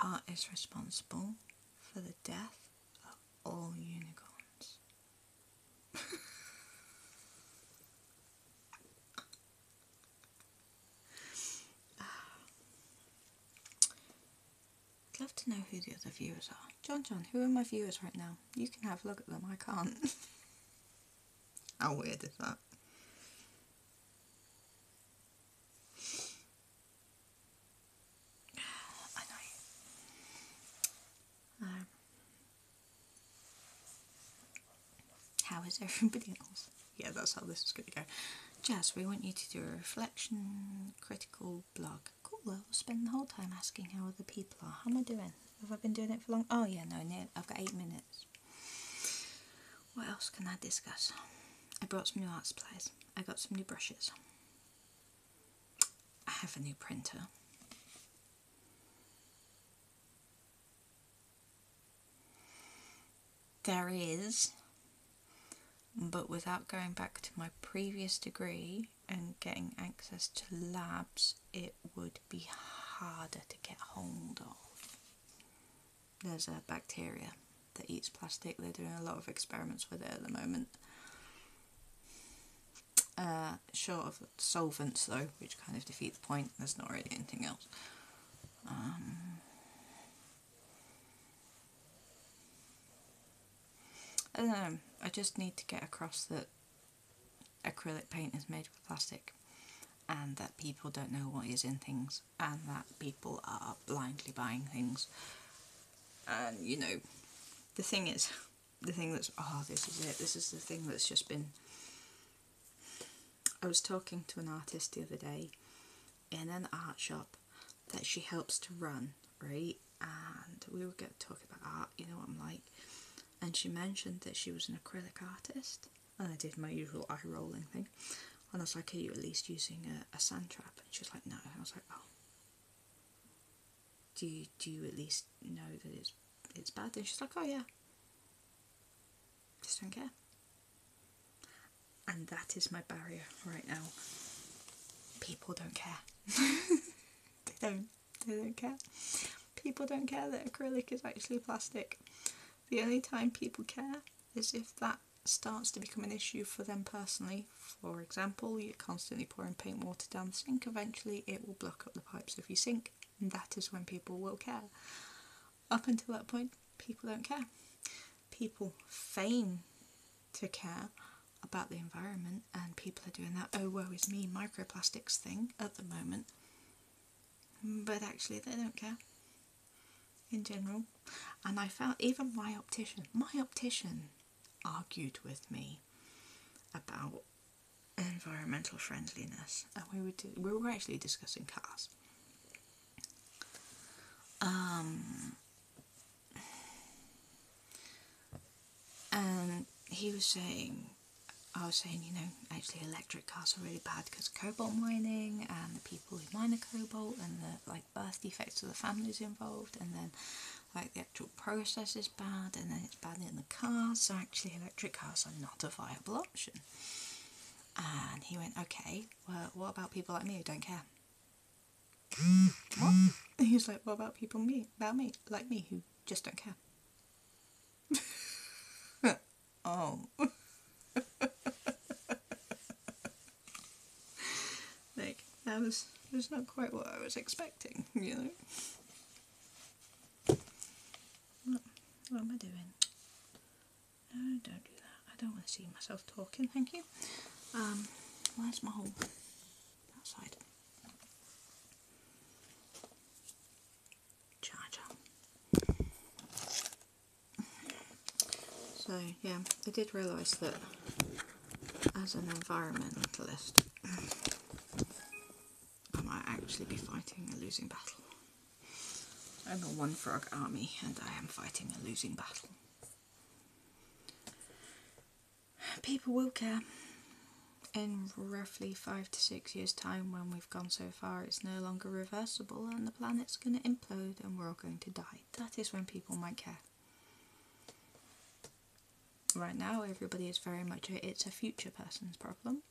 Art is responsible for the death of all unicorns. I'd love to know who the other viewers are. John, who are my viewers right now? You can have a look at them, I can't. How weird is that? I know. How is everybody else? Yeah, that's how this is going to go. Jazz, we want you to do a reflection critical blog. Cool, we'll spend the whole time asking how other people are. How am I doing? Have I been doing it for long? Oh yeah, no, I've got 8 minutes. What else can I discuss? I brought some new art supplies. I got some new brushes. I have a new printer. There is, but without going back to my previous degree and getting access to labs, it would be harder to get hold of. There's a bacteria that eats plastic. They're doing a lot of experiments with it at the moment. Short of solvents though, which kind of defeat the point. There's not really anything else. I don't know, I just need to get across that acrylic paint is made with plastic, and that people don't know what is in things, and that people are blindly buying things. And you know, the thing that's, this is it, this is the thing that's just been, I was talking to an artist the other day in an art shop that she helps to run, right, and we were talking about art, you know what I'm like, and she mentioned that she was an acrylic artist, and I did my usual eye rolling thing, and I was like, are you at least using a sand trap? And she was like, no. And I was like, oh, do you at least know that it's bad? And she's like, oh yeah, just don't care. And that is my barrier right now. People don't care. They don't care. People don't care that acrylic is actually plastic. The only time people care is if that starts to become an issue for them personally. For example, you're constantly pouring paint water down the sink, eventually it will block up the pipes of your sink, and that is when people will care. Up until that point, people don't care. People feign to care about the environment, and people are doing that oh woe is me microplastics thing at the moment, but actually they don't care in general. And I found even my optician argued with me about environmental friendliness, and we were actually discussing cars. And I was saying, you know, actually electric cars are really bad because of cobalt mining and the people who mine the cobalt and the like birth defects of the families involved, and then like the actual process is bad, and then it's bad in the car, so actually electric cars are not a viable option. And he went, okay, well, what about people like me who don't care? What? And he was like, what about like me who just don't care? Oh. Like, that was not quite what I was expecting, you know? What am I doing? No, don't do that. I don't want to see myself talking, thank you. Where's my hole? Outside. Charger. So, yeah, I did realise that as an environmentalist, I might actually be fighting a losing battle. I'm a one frog army and I am fighting a losing battle. People will care. In roughly 5 to 6 years' time, when we've gone so far it's no longer reversible and the planet's going to implode and we're all going to die. That is when people might care. Right now, everybody is very much it's a future person's problem.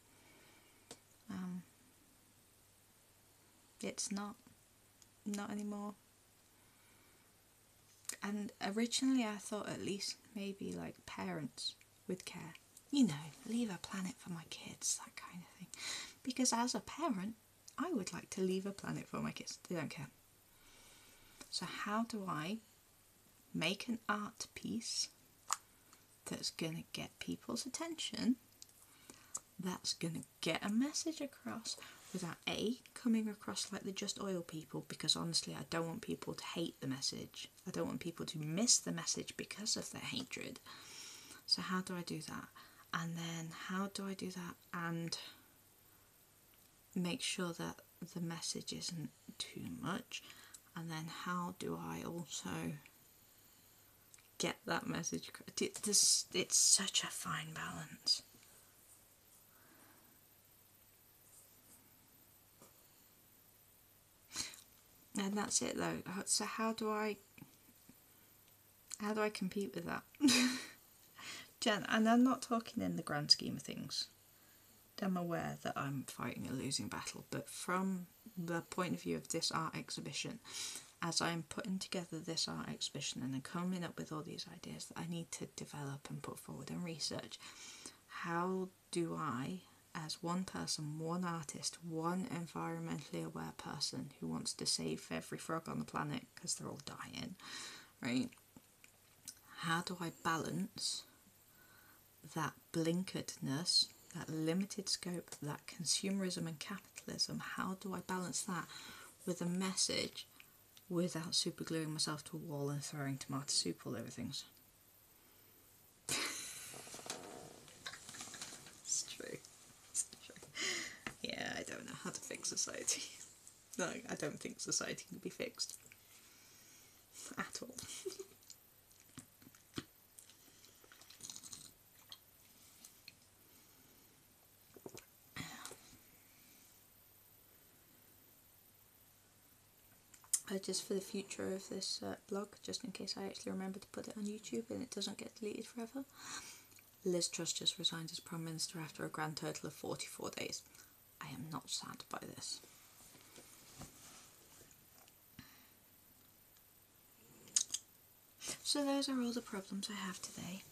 It's not anymore. And originally I thought at least maybe like parents would care. You know, leave a planet for my kids, that kind of thing. Because as a parent, I would like to leave a planet for my kids. They don't care. So how do I make an art piece that's going to get people's attention, that's going to get a message across without A, coming across like the Just Oil people, because honestly I don't want people to hate the message. I don't want people to miss the message because of their hatred. So how do I do that? And then how do I do that and make sure that the message isn't too much? And then how do I also get that message across? It's such a fine balance. And that's it though. So how do I compete with that? Jen, and I'm not talking in the grand scheme of things. I'm aware that I'm fighting a losing battle, but from the point of view of this art exhibition, as I'm putting together this art exhibition and I'm coming up with all these ideas that I need to develop and put forward and research, how do I, as one person, one artist, one environmentally aware person who wants to save every frog on the planet because they're all dying, right? How do I balance that blinkeredness, that limited scope, that consumerism and capitalism? How do I balance that with a message without supergluing myself to a wall and throwing tomato soup all over things? It's true. It's true. Yeah, I don't know how to fix society. No, I don't think society can be fixed. At all. Just for the future of this blog, just in case I actually remember to put it on YouTube and it doesn't get deleted forever, Liz Truss just resigned as Prime Minister after a grand total of 44 days. I am not sad by this. So those are all the problems I have today.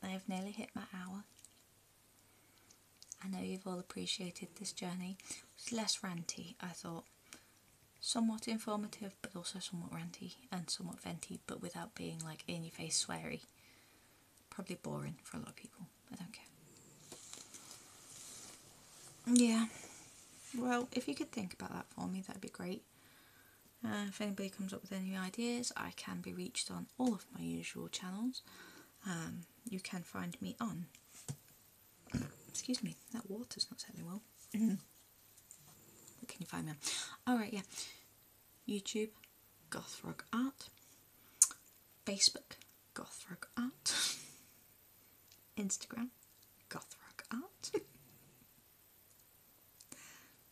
I have nearly hit my hour. I know you've all appreciated this journey. It was less ranty, I thought. Somewhat informative, but also somewhat ranty and somewhat venty, but without being like in your face sweary. Probably boring for a lot of people. I don't care. Yeah. Well, if you could think about that for me, that'd be great. If anybody comes up with any ideas, I can be reached on all of my usual channels. You can find me on... Excuse me, that water's not settling well. What can you find me on? Alright, yeah. YouTube, Gothfrog Art. Facebook, Gothfrog Art. Instagram, Gothfrog Art.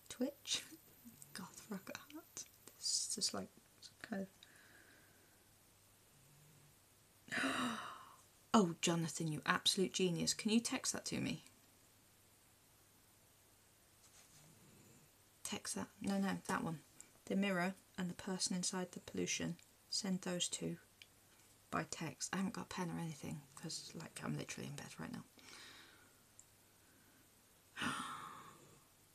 Twitch, Gothfrog Art. This is just like kind of Oh, Jonathan, you absolute genius. Can you text that to me? Text that. No, that one. The mirror and the person inside the pollution. Send those two by text. I haven't got a pen or anything because, like, I'm literally in bed right now.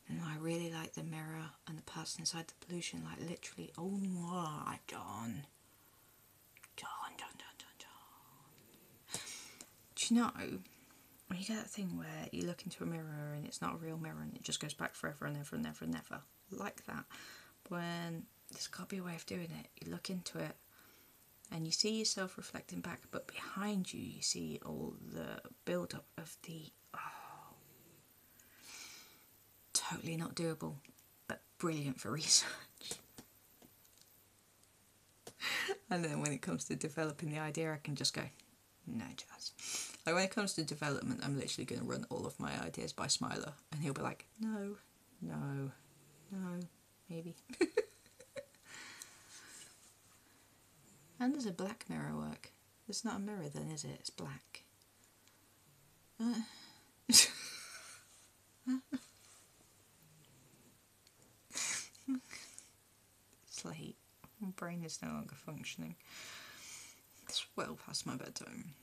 And I really like the mirror and the person inside the pollution. Like, literally. Oh my, John. Do you know, when you get that thing where you look into a mirror and it's not a real mirror and it just goes back forever and ever and ever and ever, like that, when there's got to be a way of doing it. You look into it and you see yourself reflecting back, but behind you, you see all the build-up of the, totally not doable, but brilliant for research. And then when it comes to developing the idea, I can just go, no, Jazz. Like, when it comes to development, I'm literally going to run all of my ideas by Smiler, and he'll be like, no, maybe. And does a black mirror work? It's not a mirror then, is it? It's black. It's late. My brain is no longer functioning. It's well past my bedtime.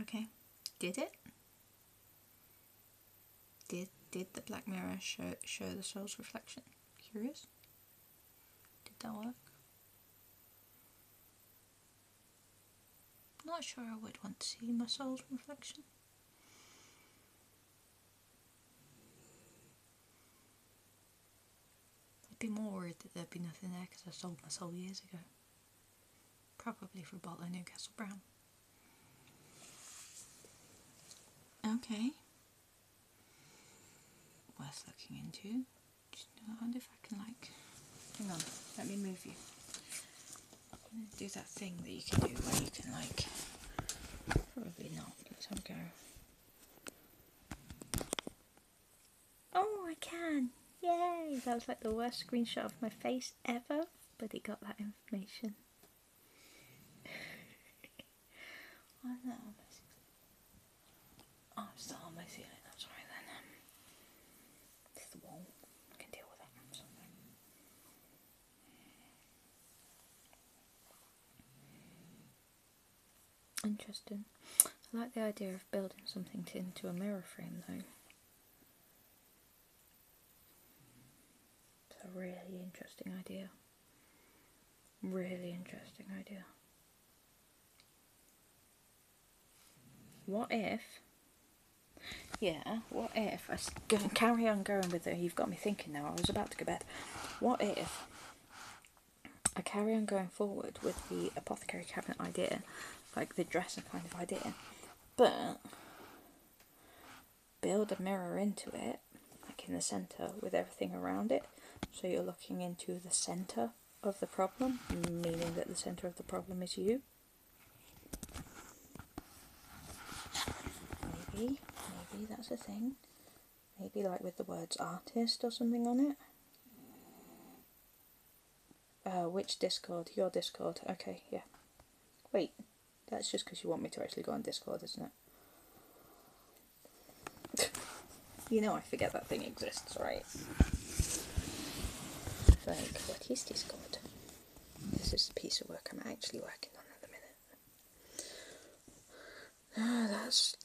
Okay, did it? Did the black mirror show the soul's reflection? Curious? Did that work? Not sure I would want to see my soul's reflection. I'd be more worried that there'd be nothing there because I sold my soul years ago. Probably for a bottle of Newcastle Brown. Okay. Worth looking into. I wonder if I can, like... Hang on, let me move you. I'm going to do that thing that you can do where you can, like... Probably not. Let's have a go. Oh, I can! Yay! That was like the worst screenshot of my face ever, but it got that information. I'm not on my ceiling. Oh, I'm still on my ceiling. That's right then. It's the wall. I can deal with that. Interesting. I like the idea of building something into a mirror frame though. It's a really interesting idea. Really interesting idea. What if I carry on going with it? You've got me thinking now. I was about to go to bed. What if I carry on going forward with the apothecary cabinet idea, like the dresser kind of idea, but build a mirror into it, like in the centre with everything around it, so you're looking into the centre of the problem, meaning that the centre of the problem is you. Maybe that's a thing. Maybe like with the words artist or something on it. Which Discord? Your Discord. Okay, yeah. Wait, that's just because you want me to actually go on Discord, isn't it? You know I forget that thing exists, right? Like, what is Discord? This is the piece of work I'm actually working on at the minute.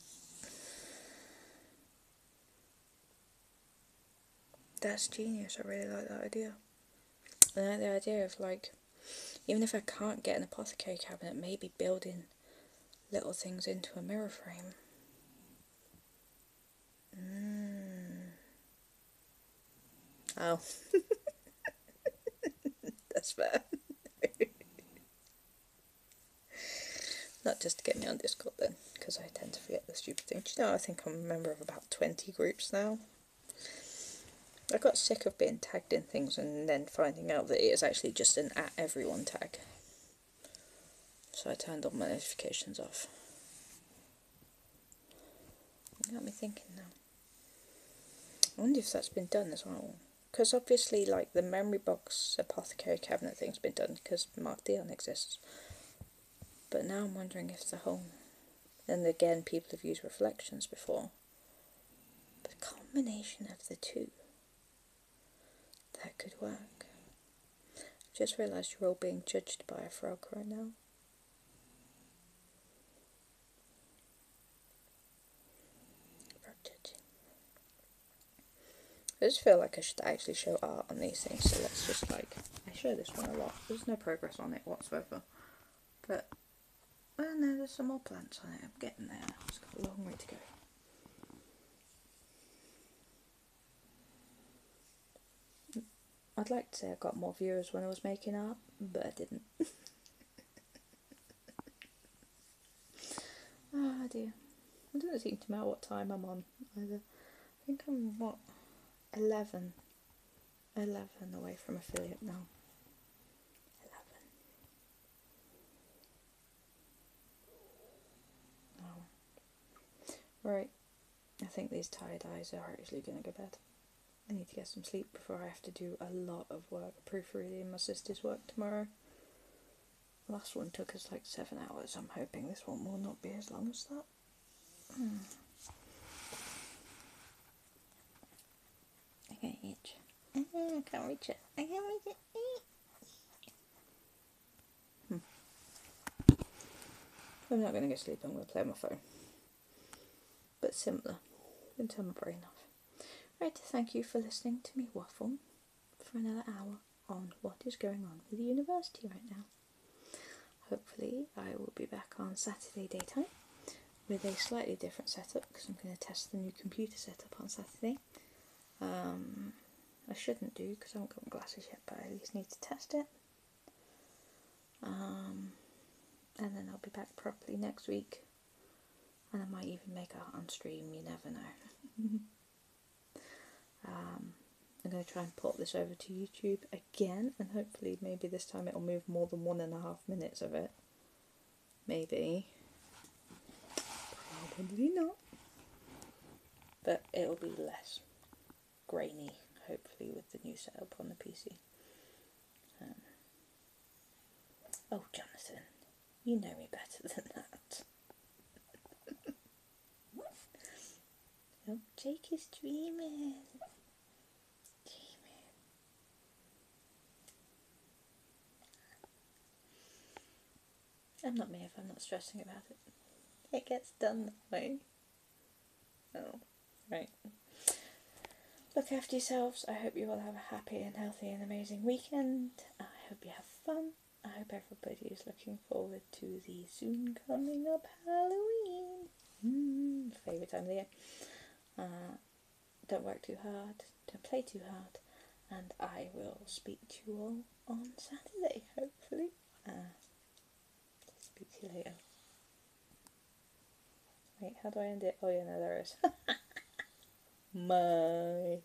That's genius. I really like that idea. I like the idea of, like, even if I can't get an apothecary cabinet, maybe building little things into a mirror frame. Oh. That's fair. Not just to get me on Discord then, because I tend to forget the stupid things. You know, I think I'm a member of about 20 groups now. I got sick of being tagged in things and then finding out that it is actually just an @everyone tag. So I turned all my notifications off. You got me thinking now. I wonder if that's been done as well. Because obviously, like, the memory box apothecary cabinet thing's been done because Mark Dion exists. But now I'm wondering if the whole... And again, people have used reflections before. But the combination of the two, that could work. I've just realised you're all being judged by a frog right now. I just feel like I should actually show art on these things, so let's just like, I show this one a lot, there's no progress on it whatsoever, but, well no, there's some more plants on it, I'm getting there, it's got a long way to go. I'd like to say I got more viewers when I was making art, but I didn't. Ah dear, it doesn't seem to matter what time I'm on either. I think I'm, what, 11 away from affiliate now. 11. Oh. Right, I think these tired eyes are actually going to go to bed. I need to get some sleep before I have to do a lot of work proofreading my sister's work tomorrow. The last one took us like 7 hours. I'm hoping this one will not be as long as that. I can't reach. I can't reach it. I can't reach it. I'm not going to go sleep. I'm going to play on my phone. But similar. I'm going to turn my brain off. Right, thank you for listening to me waffle for another hour on what is going on with the university right now. Hopefully I will be back on Saturday daytime with a slightly different setup because I'm going to test the new computer setup on Saturday. I shouldn't do because I haven't got my glasses yet, but I at least need to test it. And then I'll be back properly next week, and I might even make art on stream, you never know. I'm going to try and port this over to YouTube again, and hopefully maybe this time it'll move more than 1.5 minutes of it. Maybe. Probably not. But it'll be less grainy, hopefully, with the new setup on the PC. Oh, Jonathan, you know me better than that. Oh, Jake is dreaming. I'm not me if I'm not stressing about it. It gets done that way. Oh, right. Look after yourselves. I hope you all have a happy and healthy and amazing weekend. I hope you have fun. I hope everybody is looking forward to the soon coming up Halloween. Favourite time of the year. Don't work too hard. Don't play too hard. And I will speak to you all on Saturday, hopefully. Speak to you later. Wait, how do I end it? Oh yeah, no, there is. Bye.